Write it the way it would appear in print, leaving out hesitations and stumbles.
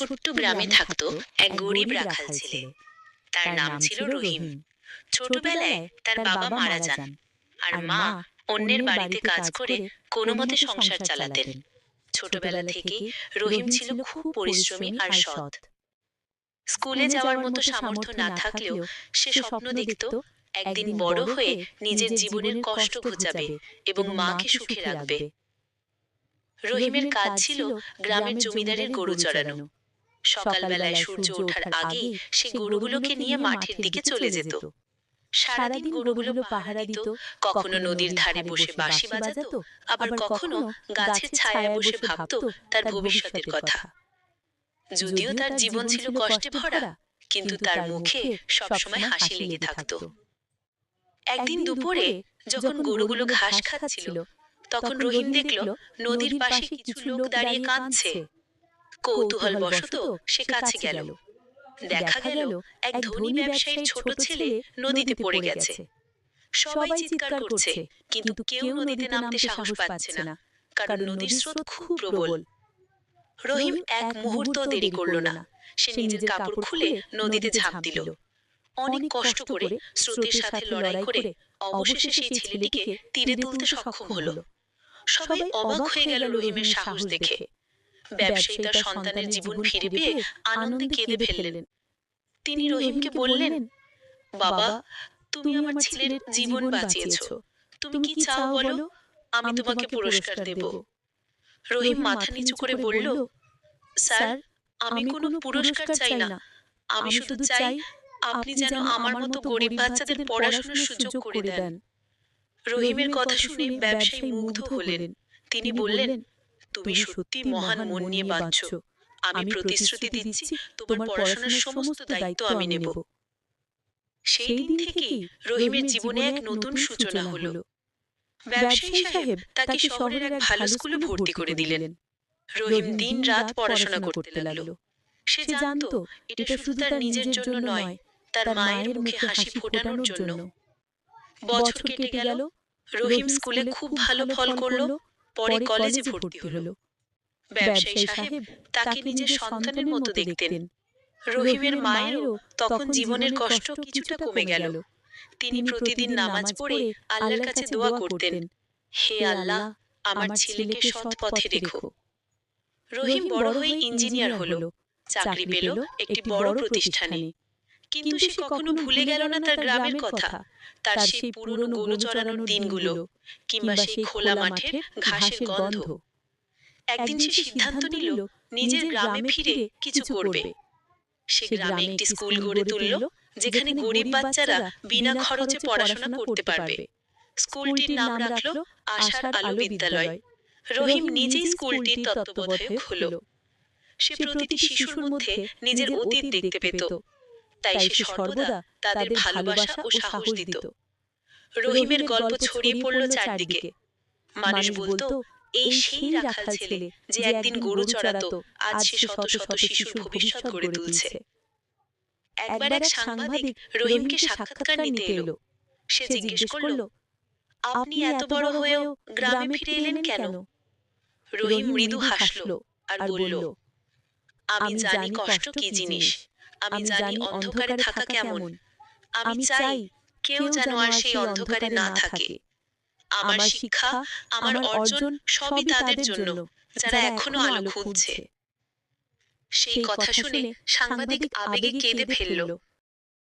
ছোট্ট গ্রামে থাকতো এক গরিব রাখাল ছেলে। তার নাম ছিল রহিম। ছোটবেলায় তার বাবা মারা যান, আর মা অন্যের বাড়িতে কাজ করে কোনো মতে সংসার চালাতেন। ছোটবেলা থেকে রহিম ছিল খুব পরিশ্রমী আর সৎ। স্কুলে যাওয়ার মতো সামর্থ্য না থাকলেও সে স্বপ্ন দেখত একদিন বড় হয়ে নিজের জীবনের কষ্ট ঘুচাবে এবং মাকে সুখে রাখবে। রহিমের কাজ ছিল গ্রামের জমিদারের গরু চড়ানো। সকালবেলায় সূর্য ওঠার আগেই সে গরুগুলোকে নিয়ে মাঠের দিকে চলে যেত। সারাদিন গরুগুলো পাহারা দিত, কখনো নদীর ধারে বসে বাঁশি বাজাতো, আবার কখনো গাছের ছায়ায় বসে ভাবত তার ভবিষ্যতের কথা। যদিও তার জীবন ছিল কষ্টে ভরা, কিন্তু তার মুখে সবসময় হাসি লেগে থাকত। একদিন দুপুরে যখন গরুগুলো ঘাস খাচ্ছিল, তখন রহিম দেখল নদীর পাশে কিছু লোক দাঁড়িয়ে কাঁদছে। কৌতূহল বশত সে কাছে গেল। দেখা গেল এক ধনী ব্যবসায়ীর ছোট ছেলে নদীতে পড়ে গেছে। সবাই চিৎকার করছে, কিন্তু কেউ নদীতে নামতে সাহস পাচ্ছে না, কারণ নদীর স্রোত খুব প্রবল। রহিম এক মুহূর্ত দেরি করল না। সে নিজের কাপড় খুলে নদীতে ঝাঁপ দিল। অনেক কষ্ট করে স্রোতের সাথে লড়াই করে অবশেষে সেই ছেলেটিকে তীরে তুলতে সক্ষম হলো। সবাই অবাক হয়ে গেল রহিমের সাহস দেখে। ব্যবসায়ী তার সন্তানের জীবন ফিরে পেয়ে আনন্দে কেঁদে ফেললেন। তিনি রহিমকে বললেন, বাবা, তুমি আমার ছেলের জীবন বাঁচিয়েছ। তুমি কি চাও বলো, আমি তোমাকে পুরস্কার দেব। রহিম মাথা নিচু করে বলল, স্যার, আমি কোনো পুরস্কার চাই না। আমি শুধু চাই আপনি যেন আমার মতো গরিব বাচ্চাদের পড়াশোনার সুযোগ করে দেন। রহিমের কথা শুনে ব্যবসায়ী মুগ্ধ হলেন। তিনি বললেন, তুমি সত্যি মহান মন নিয়ে বাঁচছ। আমি প্রতিশ্রুতি দিচ্ছি, তোমার পড়াশোনার সমস্ত দায়িত্ব আমি নেব। সেই দিন থেকেই রহিমের জীবনে এক নতুন সূচনা হলো। ব্যবসায়ী সাহেব তাকে শহরের এক ভালো স্কুলে ভর্তি করে দিলেন। রহিম দিন রাত পড়াশোনা করতে লাগলো। সে জানতো এটা শুধু তার নিজের জন্য নয়, তার মায়ের মুখে হাসি ফোটানোর জন্য। বছর কেটে গেল। রহিম স্কুলে খুব ভালো ফল করলো, পরে কলেজে ভর্তি হলো। ব্যবসায়ী সাহেব তাকে নিজের সন্তানের মতো দেখতেন। রহিমের মায়েরও তখন জীবনের কষ্ট কিছুটা কমে গেল। তিনি প্রতিদিন নামাজ পড়ে আল্লাহর কাছে দোয়া করতেন, হে আল্লাহ, আমার ছেলেকে সৎ পথে রেখো। রহিম বড় হয়ে ইঞ্জিনিয়ার হলো, চাকরি পেল একটি বড় প্রতিষ্ঠানে। কিন্তু সে কখনো ভুলে গেল না তার গ্রামের কথা, তার সেই পুরনো গরু চড়ানোর দিনগুলো, কিংবা সেই খোলা মাঠের ঘাসের গন্ধ। একদিন সে সিদ্ধান্ত নিল নিজের গ্রামে ফিরে কিছু করবে। সে গ্রামে একটি স্কুল গড়ে তুলল, যেখানে গরিব বাচ্চারা বিনা খরচে পড়াশোনা করতে পারবে। স্কুলটির নাম রাখল আশার আলো বিদ্যালয়। রহিম নিজেই স্কুলটির তত্ত্বাবধায়ক হলো। সে প্রতিটি শিশুর মধ্যে নিজের অতীত দেখতে পেত, তাই সে সর্বদা তাদের ভালোবাসা ও সাহস দিত। রহিমের গল্প ছড়িয়ে পড়ল চারদিকে। মানুষ বলতো, এই সেই রাখাল ছেলে যে একদিন গরু চড়াতো, আজ সে শত শত শিশুর ভবিষ্যৎ গড়ে তুলছে। একবার এক সাংবাদিক রহিমকে সাক্ষাৎকার নিতে এলো। সে জিজ্ঞেস করল, আপনি এত বড় হয়েও গ্রামে ফিরে এলেন কেন? রহিম মৃদু হাসল আর বলল, আমি জানি কষ্ট কি জিনিস, আমি জানি অন্ধকারে থাকা কেমন। আমি চাই কেউ যেন আর সেই অন্ধকারে না থাকে। আমার শিক্ষা, আমার অর্জন সবই তাদের জন্য, যারা এখনো আলো খুঁজছে। সেই কথা শুনে সাংবাদিক আবেগে কেঁদে ফেলল।